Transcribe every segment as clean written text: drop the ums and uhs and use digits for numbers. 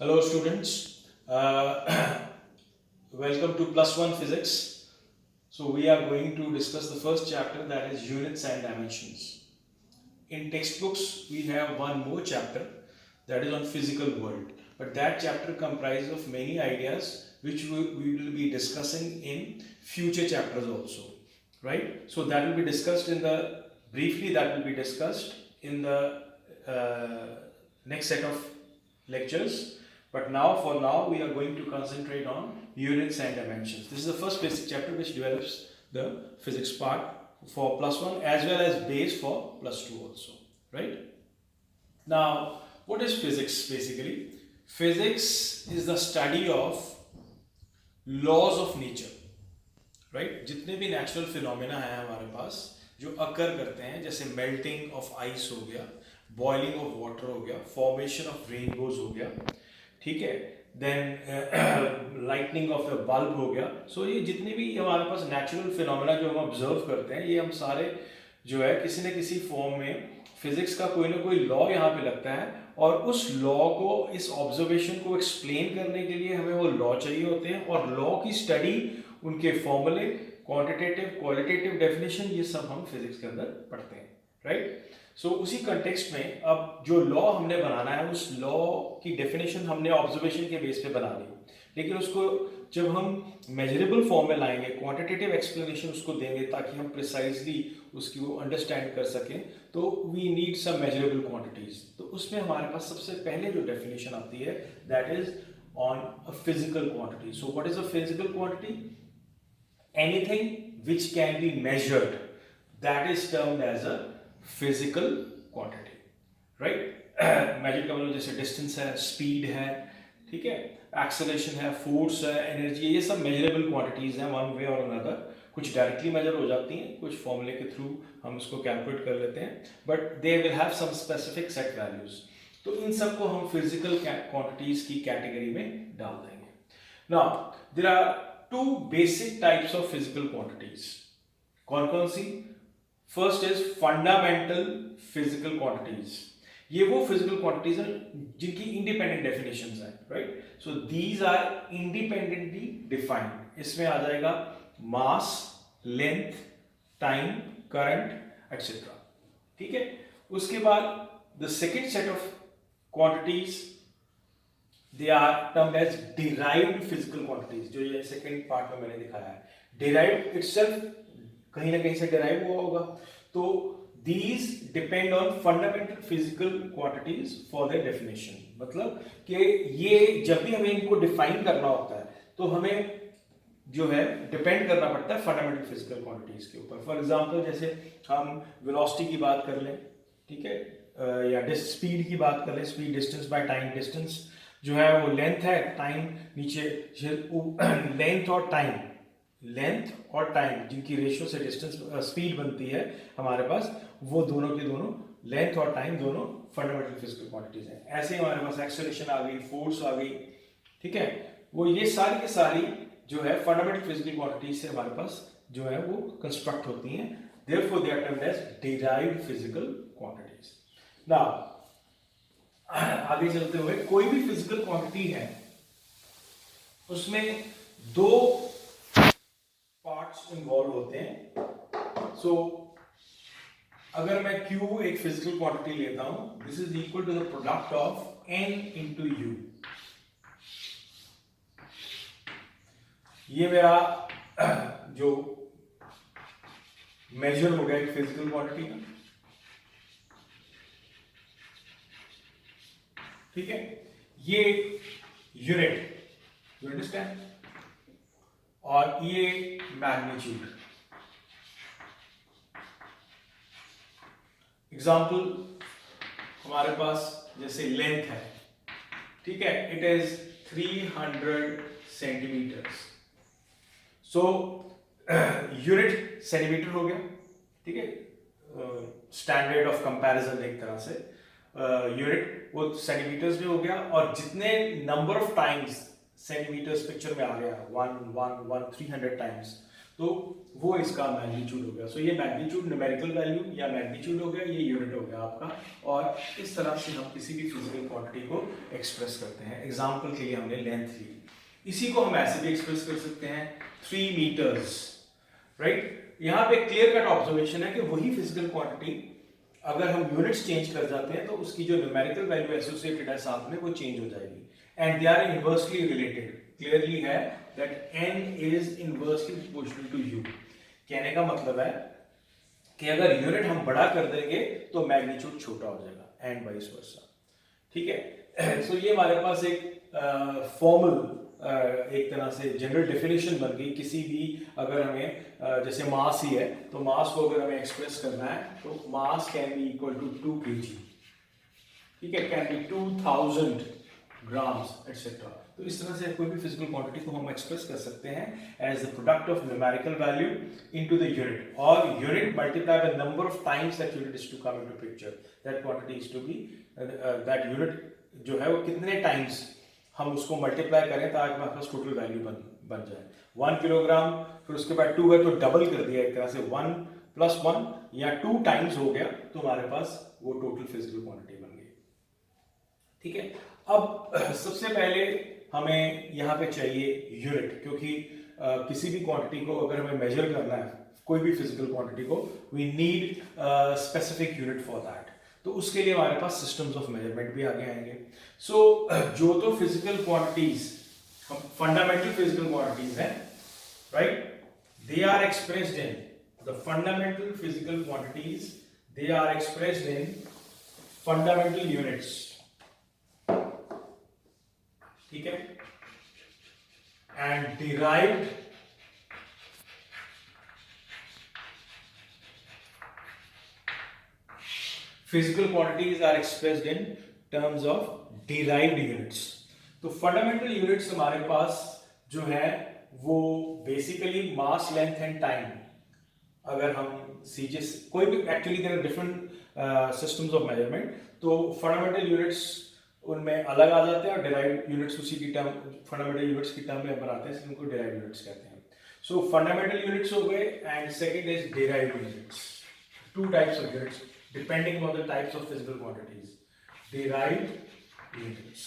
Hello students, welcome to plus one physics. So we are going to discuss the first chapter, that is units and dimensions. In textbooks we have one more chapter, that is on physical world, but that chapter comprises of many ideas which we will be discussing in future chapters also, right? So that will be discussed in the briefly that will be discussed in the next set of lectures. But now, for now, we are going to concentrate on units and dimensions. This is the first basic chapter which develops the physics part for plus one as well as base for plus two also, right? Now, what is physics basically? Physics is the study of laws of nature, right जितने भी natural phenomena हैं हमारे पास जो अकर करते हैं, जैसे melting of ice हो गया, बॉइलिंग ऑफ वाटर हो गया, फॉर्मेशन ऑफ रेनबोज हो गया, ठीक है, then lightning of the bulb हो गया. सो ये जितने भी हमारे पास नेचुरल फिनोमेना जो हम ऑब्जर्व करते हैं, ये हम सारे जो है किसी न किसी फॉर्म में फिजिक्स का कोई ना कोई लॉ यहाँ पे लगता है, और उस लॉ को, इस ऑब्जर्वेशन को एक्सप्लेन करने के लिए हमें वो लॉ चाहिए होते हैं, और लॉ की स्टडी, उनके फॉर्मूले, क्वांटिटेटिव क्वालिटेटिव डेफिनेशन, ये सब हम फिजिक्स के अंदर पढ़ते हैं, राइट? सो उसी कंटेक्स्ट में अब जो लॉ हमने बनाना है, उस लॉ की डेफिनेशन हमने ऑब्जर्वेशन के बेस पे बना ली, लेकिन उसको जब हम मेजरेबल फॉर्म में लाएंगे, क्वांटिटेटिव एक्सप्लेनेशन उसको देंगे ताकि हम प्रिसाइजली उसकी वो अंडरस्टैंड कर सकें, तो we need some measurable quantities. तो उसमें हमारे पास सबसे पहले जो डेफिनेशन आती है, that is on a physical quantity. So what is a physical quantity? Anything which can be measured, that is termed as a physical quantity, right? Measure का मतलब जैसे डिस्टेंस है, स्पीड है, ठीक है, एक्सेलरेशन है, फोर्स है, एनर्जी, ये सब मेजरेबल क्वांटिटीज हैं वन वे और अनदर. कुछ डायरेक्टली मेजर हो जाती हैं, कुछ फॉर्मूले के थ्रू हम उसको कैलकुलेट कर लेते हैं, but they will have some specific set values. तो इन सबको हम फिजिकल क्वांटिटीज की कैटेगरी में डाल देंगे. Now there are two basic types of physical quantities. कौन कौन सी? First is fundamental physical quantities. ये वो फिजिकल क्वांटिटीज हैं जिनकी इंडिपेंडेंट डेफिनेशंस हैं, right? So these are independently defined. इसमें आ जाएगा mass, length, time, current etcetera, ठीक है. उसके बाद the second set of quantities, they are termed as derived physical quantities. जो ये सेकेंड पार्ट में मैंने दिखाया है, derived itself कहीं ना कहीं से derive हुआ होगा. तो these depend on fundamental physical quantities for their definition. मतलब कि ये जब भी हमें इनको डिफाइन करना होता है तो हमें जो है डिपेंड करना पड़ता है फंडामेंटल फिजिकल क्वांटिटीज के ऊपर. फॉर एग्जांपल जैसे हम वेलोसिटी की बात कर लें, ठीक है, या स्पीड की बात कर लें, speed distance by time. Distance जो है वो लेंथ है, टाइम नीचे, लेंथ और टाइम, लेंथ और टाइम जिनकी रेशियो से डिस्टेंस स्पीड बनती है हमारे पास, वो दोनों के दोनों, लेंथ और टाइम दोनों फंडामेंटल फिजिकल क्वांटिटीज हैं. ऐसे ही हमारे पास एक्सेलरेशन आ गई, फोर्स आ गई, ठीक है, वो ये सारी की सारी जो है फंडामेंटल फिजिकल क्वांटिटीज से हमारे पास जो है वो कंस्ट्रक्ट होती हैं. Therefore they are termed as derived physical quantities. Now आगे चलते हुए, कोई भी फिजिकल क्वांटिटी है उसमें दो पार्ट्स इन्वॉल्व होते हैं. सो अगर मैं Q एक फिजिकल क्वांटिटी लेता हूं, this is equal to the product of N into U. ये मेरा जो मेजर हो गया एक फिजिकल क्वांटिटी का, ठीक है, ये यूनिट, यू अंडरस्टैंड, और ये मैग्नीट्यूड. एग्जाम्पल हमारे पास जैसे लेंथ है, ठीक है, it is 300 centimetres. So unit centimetre हो गया, ठीक है, स्टैंडर्ड ऑफ कंपैरिजन एक तरह से. यूनिट वो सेंटीमीटर्स में हो गया, और जितने number of times centimetres picture में आ गया, 1 1 1 300 टाइम्स, तो वो इसका मैग्नीट्यूड हो गया। सो ये मैग्नीट्यूड न्यूमेरिकल वैल्यू या मैग्नीट्यूड हो गया, ये यूनिट हो गया आपका। और इस तरह से हम किसी भी फिजिकल क्वांटिटी को एक्सप्रेस करते हैं। एग्जाम्पल के लिए हमने लेंथ ली, इसी को हम ऐसे भी एक्सप्रेस कर सकते हैं 3 मीटर्स, राइट। यहाँ पे क्लियर कट ऑब्जर्वेशन है कि वही फिजिकल क्वांटिटी अगर हम यूनिट्स चेंज कर जाते हैं तो उसकी जो न्यूमेरिकल वैल्यू एसोसिएटेड है साथ में वो चेंज हो जाएगी, and they are inversely related. Clearly है that n is inversely proportional to u। कहने का मतलब है कि अगर यूनिट हम बड़ा कर देंगे तो मैग्नीट्यूड छोटा हो जाएगा, एंड वाइस वर्सा। ठीक है। सो ये हमारे पास एक फॉर्मल एक तरह से जनरल डेफिनेशन बन गई। किसी भी अगर हमें जैसे मास ही है तो मास को अगर हमें एक्सप्रेस करना है तो mass can be equal to 2 kg, ठीक है, कैन बी 2000 ग्राम्स एटसेट्रा। तो इस तरह से कोई भी फिजिकल क्वांटिटी को हम एक्सप्रेस कर सकते हैं as the product of numerical value into the unit, और unit multiply by number of times that unit is to come into picture, that quantity is to be that unit जो है वो कितने टाइम्स हम उसको मल्टीप्लाई करें ताकि हमारे पास टोटल वैल्यू बन जाए। 1 किलोग्राम, फिर उसके बाद 2 है तो डबल कर दिया एक तरह से, 1 + 1 या 2 टाइम्स हो गया, तो हमारे पास वो टोटल फिजिकल क्वांटिटी बन गई। ठीक है। अब सबसे पहले हमें यहाँ पे चाहिए यूनिट, क्योंकि किसी भी क्वांटिटी को अगर हमें मेजर करना है, कोई भी फिजिकल क्वांटिटी को, we need specific unit for that. तो उसके लिए हमारे पास सिस्टम्स ऑफ मेजरमेंट भी आगे आएंगे। सो जो तो physical quantities, fundamental physical quantities हैं, right, they are expressed in the fundamental physical quantities, they are expressed in fundamental units. ठीक है, and derived physical quantities are expressed in terms of derived units। तो fundamental units हमारे पास जो है वो basically mass, length and time. अगर हम सीजीएस कोई भी, actually there are different systems of measurement, तो फंडामेंटल यूनिट्स उनमें अलग आ जाते हैं और डिराइव्ड यूनिट्स उसी की टर्म, फंडामेंटल यूनिट्स की टर्म में बनाते हैं, इसलिए उनको डिराइव्ड यूनिट्स कहते हैं। सो फंडामेंटल यूनिट्स हो गए, and second is derived units. 2 types of units depending on the types of physical quantities, derived units।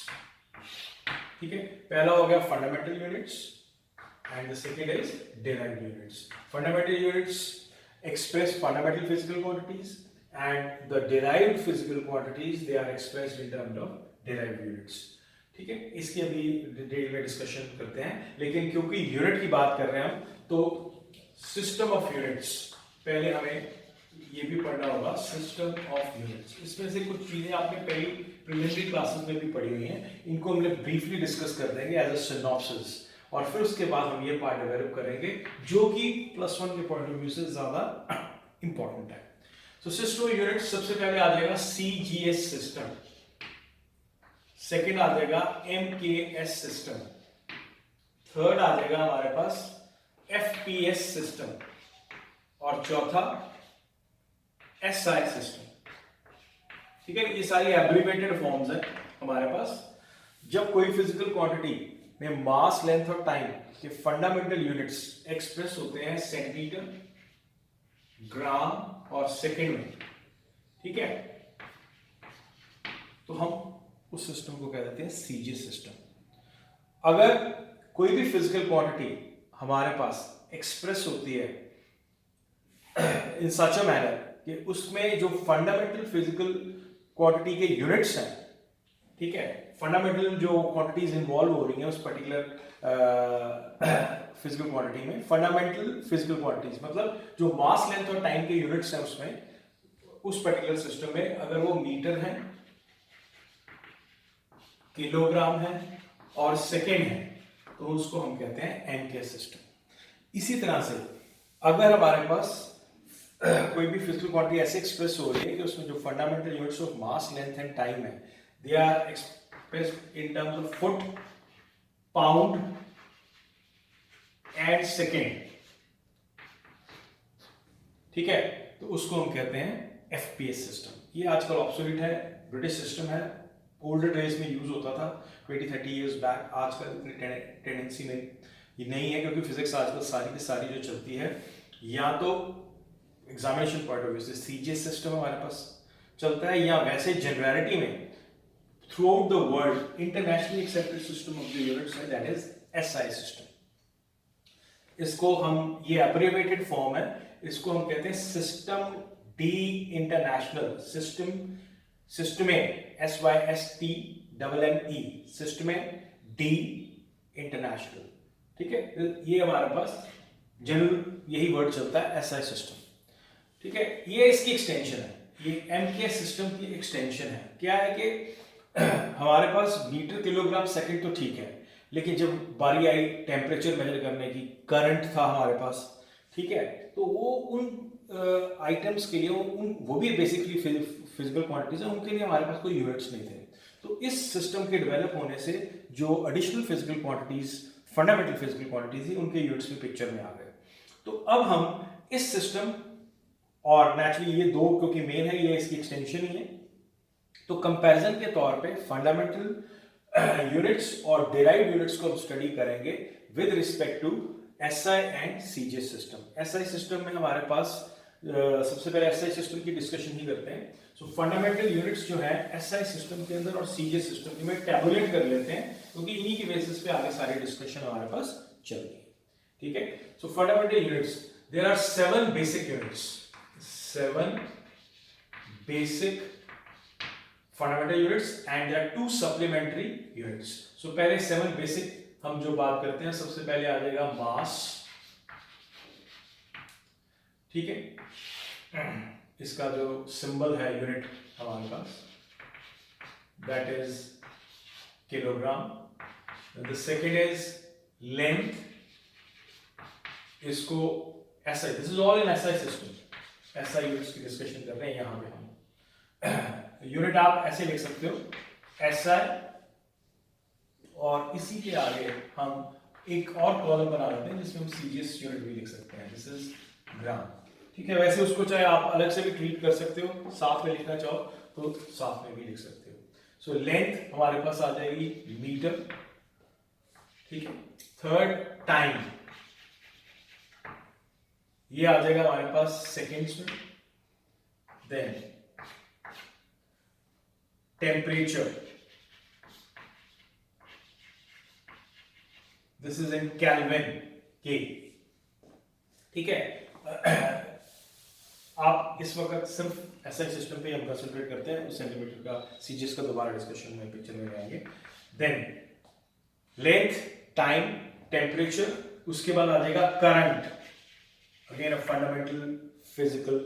ठीक है, पहला हो गया fundamental units and the second is derived units। fundamental units express fundamental physical quantities and the derived physical quantities they are expressed in terms of derived units। ठीक है, इसकी अभी detail में डिस्कशन करते हैं, लेकिन क्योंकि यूनिट की बात कर रहे हैं हम, तो सिस्टम ऑफ यूनिट्स पहले हमें ये भी पढ़ना होगा, सिस्टम ऑफ यूनिट्स। इसमें से कुछ चीजें आपने पहली प्रीलिमिनरी क्लासेस में भी पढ़ी हुई हैं, इनको हम ब्रीफली डिस्कस कर देंगे एज अ सिनॉप्सिस, और फिर उसके बाद हम ये पार्ट डेवलप करेंगे जो कि +1 के पॉइंट ऑफ व्यू से ज्यादा इंपॉर्टेंट है। सो सिस्टम ऑफ यूनिट्स सबसे पहले आ जाएगा CGS सिस्टम, सेकेंड आ जाएगा MKS सिस्टम, थर्ड आ जाएगा हमारे पास FPS सिस्टम, और चौथा SI सिस्टम। ठीक है, ये सारी एब्रिविएटेड फॉर्म्स है हमारे पास। जब कोई फिजिकल क्वांटिटी में मास, लेंथ और टाइम के फंडामेंटल यूनिट्स एक्सप्रेस होते हैं सेंटीमीटर, ग्राम और सेकंड में, ठीक है, तो हम उस सिस्टम को कह देते हैं CGS सिस्टम। अगर कोई भी फिजिकल क्वांटिटी हमारे पास एक्सप्रेस होती है इन सच अ मैनर कि उसमें जो फंडामेंटल फिजिकल क्वांटिटी के यूनिट्स हैं, ठीक है, फंडामेंटल जो क्वांटिटीज इन्वॉल्व हो रही हैं उस पर्टिकुलर फिजिकल क्वांटिटी में, फंडामेंटल फिजिकल क्वांटिटीज मतलब जो मास, लेंथ और टाइम के यूनिट्स हैं उसमें, उस पर्टिकुलर सिस्टम में अगर वो मीटर है, किलोग्राम है और सेकेंड है, तो उसको हम कहते हैं MK सिस्टम। इसी तरह से अगर हमारे पास कोई भी फिजिकल क्वांटिटी ऐसे एक्सप्रेस हो रही है कि उसमें जो fundamental units of mass, length and time है, they are expressed in terms of foot, pound and second, ठीक है, तो उसको हम कहते हैं FPS सिस्टम। ये आजकल ऑब्सोलीट है, ब्रिटिश सिस्टम है, ओल्डर डेज में यूज होता था 20-30 इयर्स बैक, आजकल इतनी टेंडेंसी नहीं ये नहीं है, क्योंकि फिजिक्स आजकल सारी की सारी जो चलती है या तो एग्जामिनेशन पॉइंट ऑफ व्यू से सीजीएस सिस्टम हमारे पास चलता है, या वैसे जनरलिटी में through out the world internationally accepted system of the units है, दैट इज एसआई सिस्टम। इसको हम, ये एब्रिविएटेड फॉर्म है, इसको हम कहते हैं system D international system, system SYSTMME system D international. ठीक है, ये हमारे पास जनरल यही वर्ड चलता है, एसआई सिस्टम। ठीक है, ये इसकी एक्सटेंशन है, ये एमके सिस्टम की एक्सटेंशन है। क्या है कि हमारे पास मीटर किलोग्राम सेकंड तो ठीक है, लेकिन जब बारी आई टेम्परेचर मेजर करने की, करंट था हमारे पास, ठीक है, तो वो उन आइटम्स के लिए वो भी बेसिकली फिजिकल क्वांटिटीज है, उनके लिए हमारे पास कोई यूनिट्स नहीं थे। तो इस सिस्टम के डेवलप होने से जो additional physical quantities, fundamental physical quantities थी, उनके यूनिट्स भी पिक्चर में आ गए। तो अब हम इस सिस्टम, और नेचुरली ये दो क्योंकि मेन है, ये इसकी एक्सटेंशन ही है, तो कंपैरिजन के तौर पे फंडामेंटल यूनिट्स और डेराइव्ड यूनिट्स को हम स्टडी करेंगे with respect to SI and CGS system. SI system में हमारे पास सबसे पहले एसआई सिस्टम की डिस्कशन ही करते हैं। सो फंडामेंटल यूनिट्स जो है एसआई सिस्टम के अंदर और सीजीएस सिस्टम में टैबुलेट कर लेते हैं, क्योंकि इन्हीं की बेसिस पे आगे सारी डिस्कशन हमारे पास चल रही है। ठीक है, so fundamental units, there are 7 basic units, 7 basic fundamental units and there are 2 supplementary units. So पहले 7 बेसिक हम जो बात करते हैं, सबसे पहले आ जाएगा मास। ठीक है, इसका जो सिंबल है यूनिट हमारे पास, that is kilogram. The second is length, इसको SI, this is all in SI system, SI units की डिस्कशन कर रहे हैं यहां पे हम। यूनिट आप ऐसे लिख सकते हो, एसआई, और इसी के आगे हम एक और कॉलम बना लेते हैं जिसमें हम सीजीएस यूनिट भी लिख सकते हैं, दिस इज ग्राम। ठीक है, वैसे उसको चाहे आप अलग से भी ट्रीट कर सकते हो, साथ में लिखना चाहो तो साथ में भी लिख सकते हो। सो लेंथ हमारे पास आ जाएगी मीटर। ठीक है, थर्ड टाइम, ये आ जाएगा हमारे पास सेकेंड्स में। Then temperature, this is in kelvin K. ठीक है, आप इस वक्त सिर्फ एसआई सिस्टम पे हम कंसंट्रेट करते हैं, उस सेंटीमीटर का सीजीएस का दोबारा डिस्कशन में पिक्चर में आएंगे। देन लेंथ, टाइम, टेम्परेचर, उसके बाद आ जाएगा current, again a fundamental physical,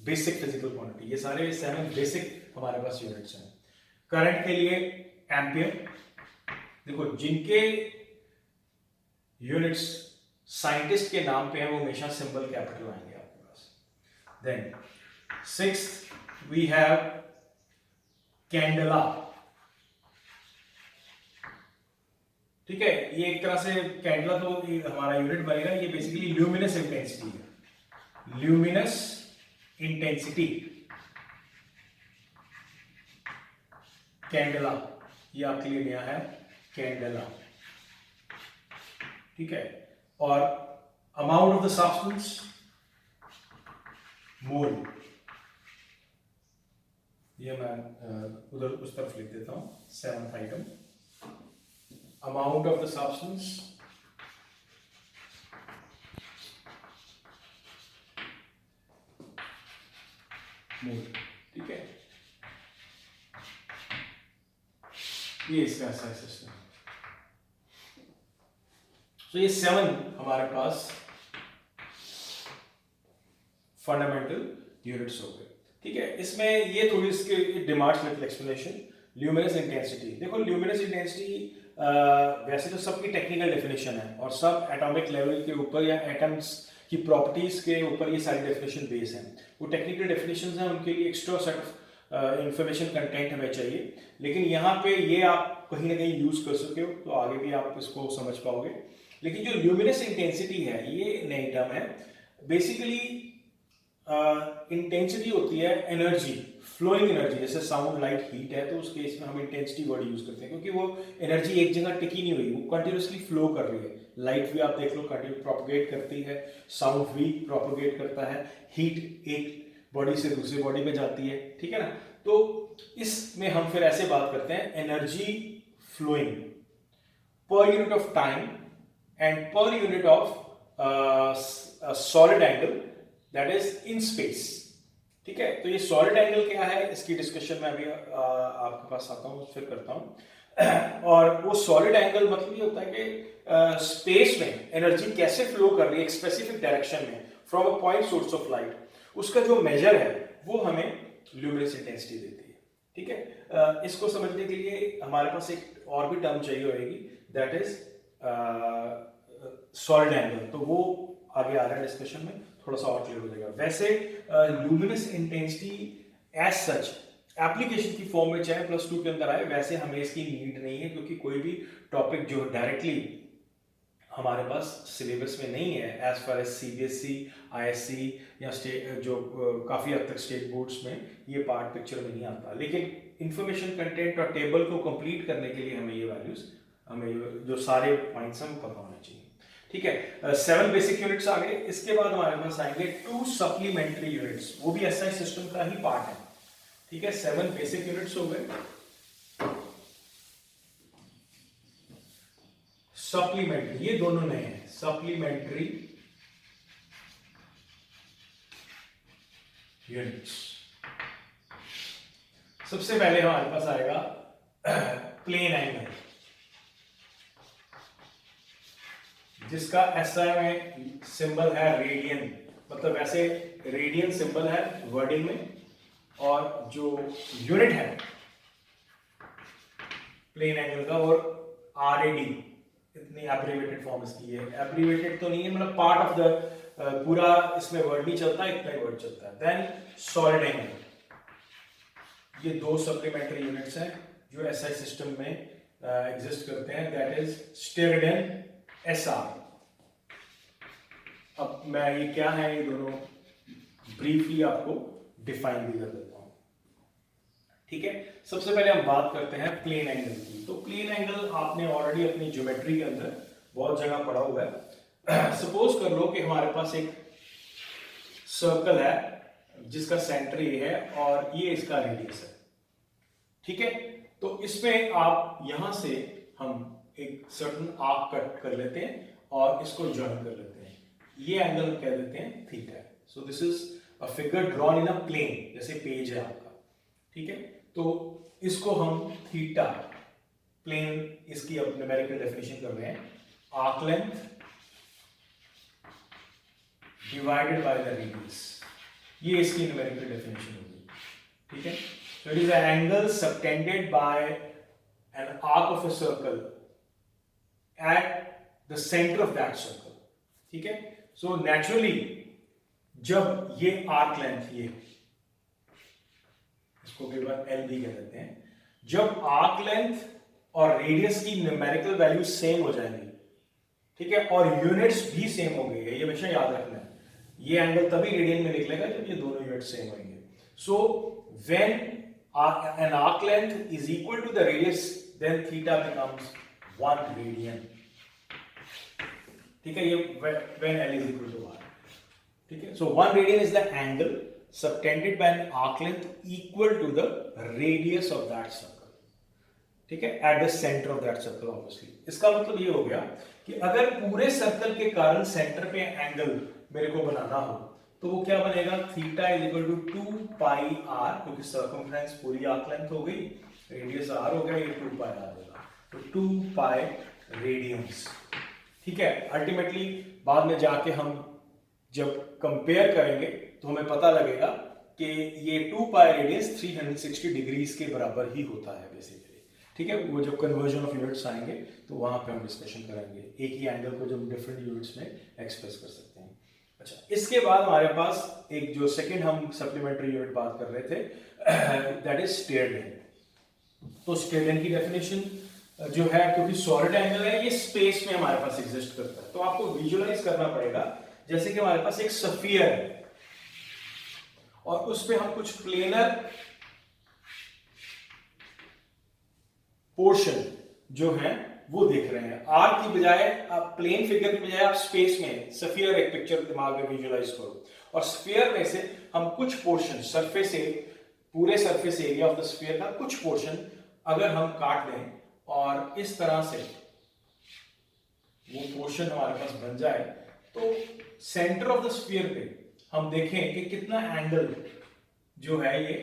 basic physical quantity. ये सारे 7 बेसिक हमारे पास यूनिट्स हैं। करंट के लिए एम्पियर, देखो जिनके यूनिट्स साइंटिस्ट के नाम पे है वो हमेशा सिंबल कैपिटल आएंगे आपके पास। Then 6th we have candela. ठीक है, ये एक तरह से कैंडला तो हमारा यूनिट बनेगा, ये बेसिकली ल्यूमिनस इंटेंसिटी है, ल्यूमिनस इंटेंसिटी कैंडला, ये आपके लिए नया है कैंडला। ठीक है, और amount of the substance, mole, ये मैं उधर उस तरफ लिख देता हूं, 7th item, amount of the substance, mole. ठीक है, ये इसका ऐसा सिस्टम। तो ये 7 हमारे पास फंडामेंटल यूनिट्स हो गए। ठीक है, इसमें ये थोड़ी इसके demands little explanation. Luminous intensity, देखो ल्यूमिनस इंटेंसिटी वैसे तो सबकी टेक्निकल डेफिनेशन है और सब एटॉमिक लेवल के ऊपर या एटम्स की प्रॉपर्टीज के ऊपर ये सारी डेफिनेशन बेस हैं। वो टेक्निकल डेफिनेशंस हैं, उनके लिए extra set of information content हमें चाहिए, लेकिन यहाँ पे ये आप कहीं ना कहीं यूज कर सके हो तो आगे भी आप इसको समझ पाओगे। लेकिन जो ल्यूमिनस इंटेंसिटी है ये नई टर्म है। बेसिकली इंटेंसिटी होती है एनर्जी फ्लोइंग एनर्जी, जैसे साउंड लाइट हीट है तो उस केस में हम इंटेंसिटी वर्ड यूज करते हैं, क्योंकि वो एनर्जी एक जगह टिकी नहीं हुई, वो कंटिन्यूसली फ्लो कर रही है। लाइट भी आप देख लो कंटिन्यू प्रोपगेट करती है, साउंड भी प्रोपगेट करता है, हीट एक बॉडी से दूसरी बॉडी में जाती है, ठीक है ना। तो इसमें हम फिर ऐसे बात करते हैं energy flowing per unit of time and per unit of solid angle that is in space, ठीक है। तो ये सॉलिड एंगल क्या है, इसकी डिस्कशन मैं अभी आपके पास आता हूँ, फिर करता हूँ। और वो सॉलिड एंगल मतलब ये होता है कि स्पेस में एनर्जी कैसे फ्लो कर रही है एक स्पेसिफिक डायरेक्शन में from a point source of light, उसका जो मेजर है वो हमें ल्यूमिनस इंटेंसिटी देती है, ठीक है। इसको समझने के लिए हमारे पास एक और भी टर्म चाहिए होगी, दैट इज सॉलिड एंगल। तो वो आगे आ रहा है डिस्कशन में, थोड़ा सा और क्लियर हो जाएगा। वैसे luminous intensity as such application की फॉर्म में चाहे +2 के अंदर आए, वैसे हमें इसकी नीड नहीं है, क्योंकि कोई भी टॉपिक जो डायरेक्टली हमारे पास सिलेबस में नहीं है as far as CBSE, ISC या स्टेट, जो काफ़ी हद तक स्टेट बोर्ड्स में ये पार्ट पिक्चर में नहीं आता, लेकिन इंफॉर्मेशन कंटेंट और टेबल को कंप्लीट करने के लिए हमें ये वैल्यूज, हमें जो सारे पॉइंट्स हैं वो पता होने चाहिए, ठीक है। 7 बेसिक यूनिट्स आ गए। इसके बाद हमारे पास आएंगे 2 सप्लीमेंट्री यूनिट्स, वो भी SI सिस्टम का ही पार्ट है, ठीक है। 7 बेसिक यूनिट्स हो गए। सप्लीमेंट्री, ये दोनों नए हैं, सप्लीमेंट्री यूनिट्स। सबसे पहले हमारे पास आएगा प्लेन एंगल, जिसका SI में सिंबल है रेडियन, मतलब वैसे रेडियन सिंबल है वर्डिंग में, और जो यूनिट है प्लेन एंगल का, और RAD, इतनी एब्रिवेटेड फॉर्म इसकी है, एब्रिवेटेड तो नहीं है, मतलब पार्ट ऑफ द पूरा इसमें वर्ड नहीं चलता, इतना ही वर्ड चलता है। देन सॉलिड एंगल, ये 2 सप्लीमेंट्री यूनिट्स हैं जो SI सिस्टम में एग्जिस्ट करते हैं, दैट इज स्टेरेडियन, SR। अब मैं ये क्या है ये दोनों ब्रीफली आपको डिफाइन भी कर देता हूं, ठीक है। सबसे पहले हम बात करते हैं प्लेन एंगल की। तो प्लेन एंगल आपने ऑलरेडी अपनी ज्योमेट्री के अंदर बहुत जगह पढ़ा हुआ है। सपोज कर लो कि हमारे पास एक सर्कल है जिसका सेंटर ये है और ये इसका रेडियस है, ठीक है। तो इसमें आप यहां से हम एक सर्टेन आर्क कट कर लेते हैं और इसको ज्वाइन कर लेते हैं, ये एंगल कह देते हैं theta. So this is a figure drawn in a plane, जैसे पेज है आपका, ठीक है। तो इसको हम थीटा प्लेन, इसकी अब न्यूमेरिकल डेफिनेशन कर रहे हैं, arc length divided by the radius, ये इसकी न्यूमेरिकल डेफिनेशन होगी, ठीक है। So it is an angle subtended by an arc of a circle at the center of that circle, ठीक है। So naturally जब ये arc length, ये इसको कई बार L भी कह देते हैं, जब arc length और रेडियस की न्यूमेरिकल वैल्यू सेम हो जाएंगी, ठीक है, और यूनिट्स भी सेम होंगे, ये हमेशा याद रखना है। ये एंगल तभी रेडियन में निकलेगा जब ये दोनों यूनिट सेम होंगे। So when an arc length is equal to the radius, then theta becomes 1 radian, ठीक है। ये when L is equal to 1, ठीक है। So 1 radian is the angle subtended by an arc length equal to the radius of that circle, ठीक है, at the center of that circle obviously। इसका मतलब ये हो गया कि अगर पूरे सर्कल के कारण सेंटर पे एंगल मेरे को बनाना हो तो वो क्या बनेगा, theta is equal to 2 pi r, क्योंकि सर्कमफ्रेंस पूरी आर्क लेंथ हो गई, रेडियस r हो गया, ये 2 पाई r होगा, तो 2 पाई रेडियंस, ठीक है। अल्टीमेटली बाद में जाके हम जब कंपेयर करेंगे तो हमें पता लगेगा कि ये 2 पाई रेडियंस 360 डिग्रीज के बराबर ही होता है बेसिकली, ठीक है। वो जब कन्वर्जन ऑफ यूनिट्स आएंगे तो वहां पे हम डिस्कशन करेंगे एक ही एंगल को जब डिफरेंट यूनिट्स में एक्सप्रेस कर सकते हैं। अच्छा, इसके बाद हमारे पास एक जो सेकंड हम सप्लीमेंट्री यूनिट बात कर रहे थे, दैट इज स्टेरेडियन। तो स्टेरेडियन की डेफिनेशन जो है, क्योंकि सॉलिड एंगल है, ये स्पेस में हमारे पास एग्जिस्ट करता है, तो आपको विजुअलाइज करना पड़ेगा जैसे कि हमारे पास एक स्फीयर है और उस पे हम कुछ प्लेनर पोर्शन जो है वो देख रहे हैं। आर की बजाय आप प्लेन फिगर की बजाय आप स्पेस में स्फीयर एक पिक्चर दिमाग में विजुअलाइज करो, और स्फीयर में से हम कुछ पोर्शन सरफेस से, पूरे surface area of the sphere का कुछ पोर्शन अगर हम काट दें और इस तरह से वो पोर्शन हमारे पास बन जाए, तो सेंटर ऑफ द स्फीयर पे हम देखें कि कितना एंगल जो है ये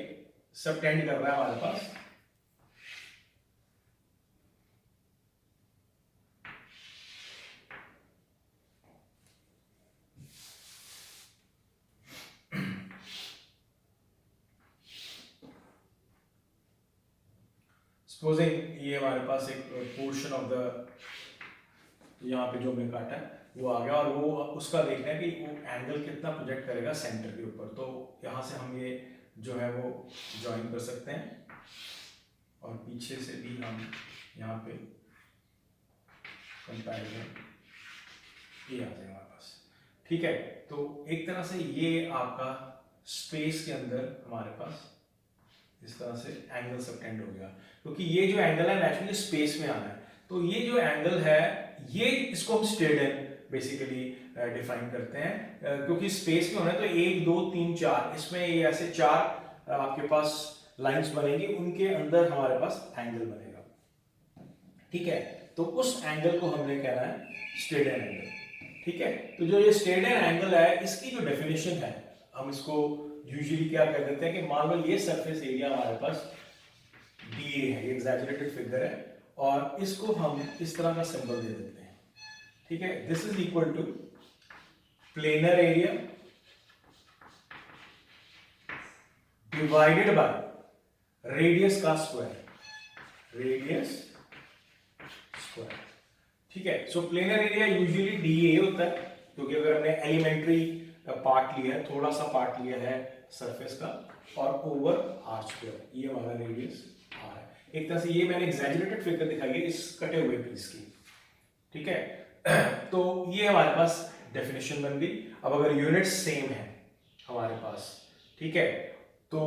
सबटेंड कर रहा है हमारे पास। सपोजिंग ये हमारे पास एक पोर्शन ऑफ द, यहाँ पे जो मैं काटा है वो आ गया, और वो उसका देखना है कि वो एंगल कितना प्रोजेक्ट करेगा सेंटर के ऊपर। तो यहाँ से हम ये जो है वो ज्वाइन कर सकते हैं, और पीछे से भी हम यहाँ पे कंपैरिजन ये आ जाएगा हमारे पास। ठीक है, तो एक तरह से ये आपका स्पेस के अंदर हमारे पास इस तरह से एंगल सबटेंड हो गया, क्योंकि ये जो एंगल है नेचुरली स्पेस में आना है। तो ये जो एंगल है ये, इसको हम स्टेडन बेसिकली डिफाइन करते हैं, क्योंकि स्पेस में होना है तो 1 2 3 4, इसमें ये ऐसे 4 आपके पास लाइंस बनेंगी, उनके अंदर हमारे पास एंगल बनेगा। ठीक है, तो उस एंगल को हमने कहना है स्टेडन एंगल। ठीक है, तो जो ये स्टेडन एंगल है इसकी जो डेफिनेशन है, हम इसको यूजुअली क्या कह देते हैं कि मान लो ये सरफेस एरिया हमारे पास DA है, ये एग्जैजरेटेड फिगर है, और इसको हम इस तरह का सिंबल दे देते हैं। ठीक है, this is equal to planar area divided by radius का स्क्वायर, रेडियस स्क्वायर। ठीक है, so planar area usually DA होता है, क्योंकि अगर हमने एलिमेंट्री पार्ट लिया है, थोड़ा सा पार्ट लिया है सरफेस का, और ओवर आर स्क्वायर, ये हमारा रेडियस आर है। एक तरह से ये मैंने एग्जैजरेटेड फिगर दिखाई है इस कटे हुए पीस की। ठीक है, तो ये हमारे पास डेफिनेशन बन गई। अब अगर यूनिट सेम है हमारे पास, ठीक है, तो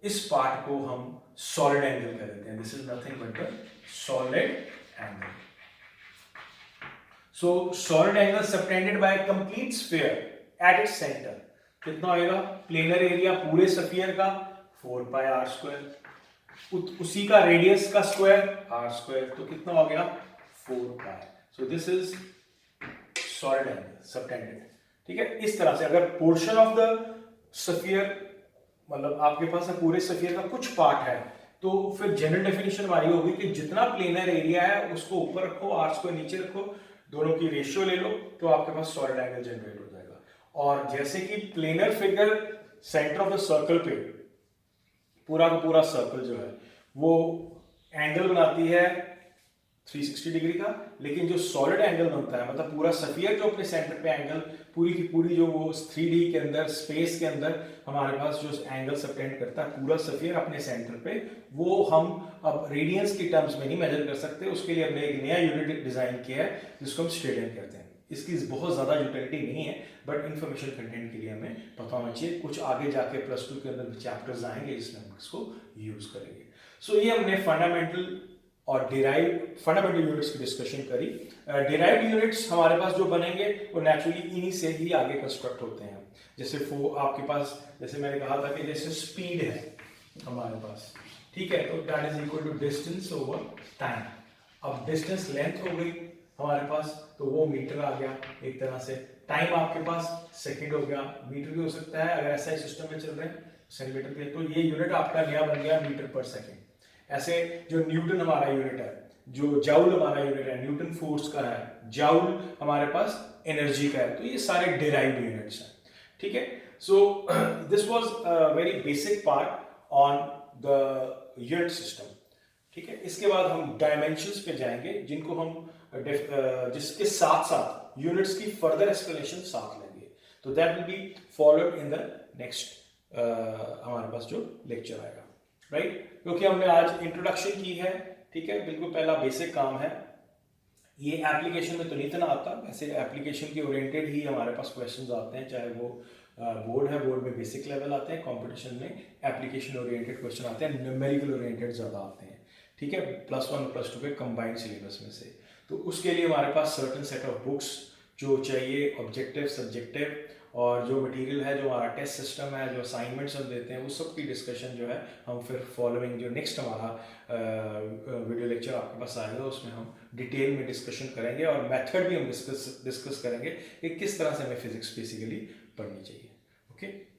इस पार्ट को हम सॉलिड एंगल कह देते हैं। This is nothing but the solid angle. So solid angle subtended bye complete sphere at its centre कितना होएगा? प्लेनर एरिया पूरे स्फीयर का 4 पाई आर स्क्वायर, उसी का रेडियस का स्क्वायर आर स्क्वायर, तो कितना हो गया 4 pi. So this is solid angle subtended. ठीक है, इस तरह से अगर पोर्शन ऑफ द स्फीयर, मतलब आपके पास पूरे स्फीयर का कुछ पार्ट है, तो फिर जनरल डेफिनेशन हमारी होगी कि जितना प्लेनर एरिया है उसको ऊपर रखो, आर स्क्वायर नीचे रखो, दोनों की रेशियो ले लो, तो आपके पास सॉलिड एंगल जनरेट हो जाएगा। और जैसे कि planar figure centre of the circle पे, पूरा का पूरा सर्कल जो है वो एंगल बनाती है 360 डिग्री का, लेकिन जो सॉलिड एंगल बनता है, मतलब पूरा स्फीयर जो अपने सेंटर पे एंगल, पूरी की पूरी जो वो 3D के अंदर, स्पेस के अंदर हमारे पास जो एंगल सबटेंड करता है पूरा स्फीयर अपने सेंटर पे, वो हम अब रेडियंस की टर्म्स में नहीं मेजर कर सकते। उसके लिए हमने एक नया यूनिट डिजाइन किया है जिसको हम स्टेडियन कहते हैं। इसकी बहुत ज्यादा यूटिलिटी नहीं है, बट इंफॉर्मेशन कंटेंट के लिए हमें पता होना चाहिए। कुछ आगे जाके +2 के अंदर चैप्टर्स आएंगे जिसमें हम इसको यूज करेंगे। सो ये हमने फंडामेंटल और डिराइव्ड फंडामेंटल यूनिट्स की डिस्कशन करी। डिराइव्ड यूनिट्स हमारे पास जो बनेंगे वो नेचुरली इन्हीं से ही आगे कंस्ट्रक्ट होते हैं। जैसे आपके पास, जैसे मैंने कहा था कि जैसे स्पीड है हमारे पास, ठीक है, तो that is equal to distance over time. अब डिस्टेंस लेंथ हो गई हमारे पास, तो वो मीटर आ गया एक तरह से। टाइम आपके पास सेकंड हो गया, मीटर भी हो सकता है अगर ऐसा सिस्टम में चल रहे हैं, सेंटीमीटर भी है, तो ये यूनिट आपका नया बन गया मीटर पर सेकंड। ऐसे जो न्यूटन हमारा यूनिट है, जो जाउल हमारा यूनिट है, न्यूटन फोर्स का है, जाउल हमारे पास एनर्जी का है, तो ये सारे डिराइव्ड यूनिट्स हैं। ठीक है, so this was a very basic part on the unit system. ठीक है, इसके बाद हम डायमेंशंस पे जाएंगे, जिनको हम जिसके साथ साथ यूनिट्स की फर्दर एक्सप्लेनेशन साथ लेंगे। तो that will be followed in the next हमारे पास जो लेक्चर आएगा, राइट? क्योंकि हमने आज इंट्रोडक्शन की है, ठीक है, बिल्कुल पहला बेसिक काम है। ये एप्लीकेशन में तो नहीं इतना आता, ऐसे एप्लीकेशन के ओरिएंटेड ही हमारे पास क्वेश्चंस आते हैं, चाहे वो बोर्ड है, बोर्ड में बेसिक लेवल आते हैं, कंपटीशन में एप्लीकेशन ओरिएंटेड क्वेश्चन आते हैं, न्यूमेरिकल ओरिएंटेड ज़्यादा आते हैं। ठीक है, +1 +2 के कंबाइंड सिलेबस में से। तो उसके लिए हमारे पास सर्टन सेट ऑफ बुक्स जो चाहिए, ऑब्जेक्टिव, सब्जेक्टिव, और जो मटेरियल है, जो हमारा टेस्ट सिस्टम है, जो असाइनमेंट्स हम देते हैं, वो सब की डिस्कशन जो है हम फिर फॉलोइंग जो नेक्स्ट हमारा वीडियो लेक्चर आपके पास आएगा उसमें हम डिटेल में डिस्कशन करेंगे, और मेथड भी हम डिस्कस करेंगे कि किस तरह से हमें फिजिक्स बेसिकली पढ़नी चाहिए। ओके।